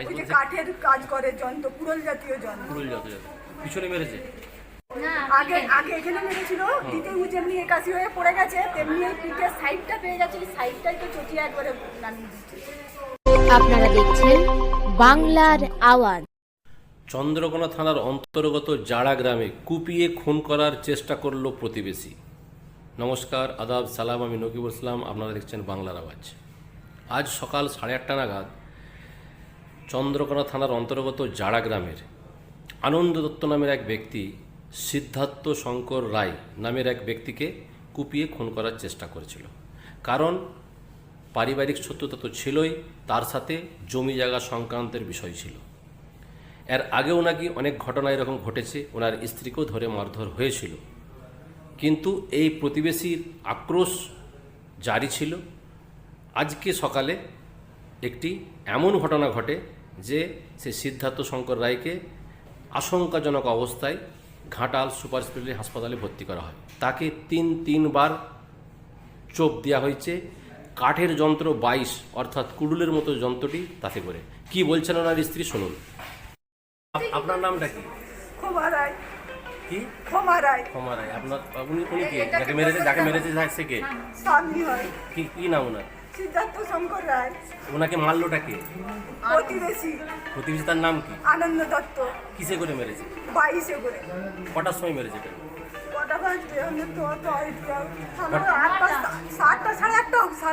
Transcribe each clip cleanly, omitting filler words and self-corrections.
ওই যে কাঠের কাজ করে যন্ত্র, কুড়োল জাতীয় যন্ত্র। কুড়ুল যত পিছনে মেরেছে। আগে আগে এখানে মেরেছিল, দ্বিতীয় যেমনি একাশি হয়ে পড়ে গেছে, তেমনি এই পিঠের সাইডটা পেয়ে গেছে, এই সাইডটাই তো চটিয়ে একবারে নামিয়ে দিচ্ছে। আপনারা দেখছেন বাংলার আওয়াজ। চন্দ্রকোনা থানার অন্তর্গত জাড়া গ্রামে কুপিয়ে খুন করার চেষ্টা করল প্রতিবেশী। নমস্কার, আদাব, সালাম, আমি নকিবুল ইসলাম, আপনারা দেখছেন বাংলার আওয়াজ। আজ সকাল 8:30 নাগাদ চন্দ্রকোনা থানার অন্তর্গত জাড়া গ্রামের আনন্দ দত্ত নামের এক ব্যক্তি সিদ্ধার্থ শঙ্কর রায় নামের এক ব্যক্তিকে কুপিয়ে খুন করার চেষ্টা করেছিল। কারণ পারিবারিক শত্রুতা তো ছিলই, তার সাথে জমি জায়গা সংক্রান্তের বিষয় ছিল। এর আগেও নাকি অনেক ঘটনা এরকম ঘটেছে, ওনার স্ত্রীকেও ধরে মারধর হয়েছিল। কিন্তু এই প্রতিবেশীর আক্রোশ জারি ছিল। আজকে সকালে একটি এমন ঘটনা ঘটে যে সে সিদ্ধার্থ শঙ্কর রায়কে আশঙ্কাজনক অবস্থায় ঘাটাল সুপার স্পেশালিটি হাসপাতালে ভর্তি করা হয়। তাকে তিনবার চোপ দেওয়া হয়েছে কাঠের যন্ত্র 22 অর্থাৎ কুডুলের মতো যন্ত্রটি তাতে করে। কি বলছেন ওনার স্ত্রী, শুনুন। আপনার নামটা কি? ক্ষমা রায়। কি? ক্ষমা রায়। ক্ষমা রায়। আপনার উনি কে? যাকে মেরেছে সে কে? স্বামী হয়। কি নাম ওনার? সিদ্ধার্থ শঙ্কর রায়। ওনাকে মারলোটা কে? প্রতিবেশী। প্রতিবেশী, তার নাম কি? আনন্দ দত্ত। কিসে করে মেরেছে? 22-এ করে। কটার সময় মেরেছে? কটা বাজবে? আমি তো অত আইডিয়া। 7টা, সাড়ে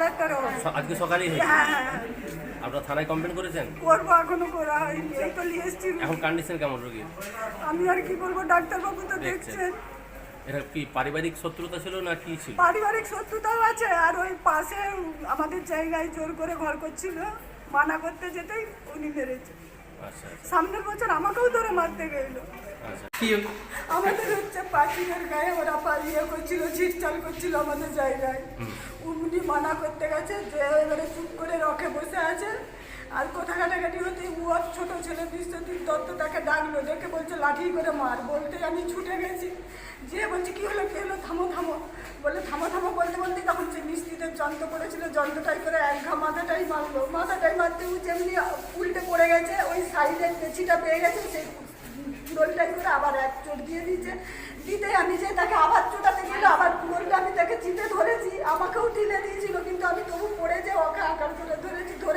8টার হবে। আজকে সকালেই হয়েছে। হ্যাঁ হ্যাঁ হ্যাঁ। আপনার থানায় কমপ্লেন করেছেন? করবো, এখনো করা হয়নি, এই তো নিয়ে এসছি। এখন কন্ডিশন কেমন রোগীর? আমি আর কি বলবো, ডাক্তারবাবু তো দেখছেন। এটা কি পারিবারিক শত্রুতা ছিল না কি ছিল? পারিবারিক শত্রুতাও আছে, আর ওই পাশে আমাদের জায়গায় জোর করে ঘর করছিল, মানা করতে যেতেই উনি মেরেছে। আচ্ছা আচ্ছা সামনের বছর আমাকেও ধরে মারতে গেল। আচ্ছা। আমাদের হচ্ছে পাখিদের গায়ে ওরা পালিয়ে করছিল, ছিটচাল করছিল আমাদের জায়গায়। উনি মানা করতে গেছে, যে এবারে চুপ করে রখে বসে আছে। আর কোথা কাটাকাটি হতে ওর ছোট ছেলে বিশ্বজিৎ দত্ত তাকে ডাকলো, ডেকে বলছে লাঠি করে মার। বলতে আমি ছুটে গেছি, যে বলছি কি হলো থামো থামো, বলে থামো বলতে বলতে তখন সে মিস্ত্রিদের যন্ত্র করেছিল, যন্ত্রটাই করে এক ঘা মাথাটাই মারলো। মাথাটাই মারতে যেমনি উল্টে পড়ে গেছে, ওই সাইডের পেছিটা পেয়ে গেছে, সেই কুড়োলটাই করে আবার এক চোট দিয়ে দিয়েছে। দিতে আমি যে তাকে আবার চোটাতে গেল, আবার কুড়োলটা আমি তাকে চিপে ধরেছি, আমাকেও ঢিলে দিয়েছিল, কিন্তু আমি তবু পড়ে যে ওকে আকার করে ধরেছি, ধরে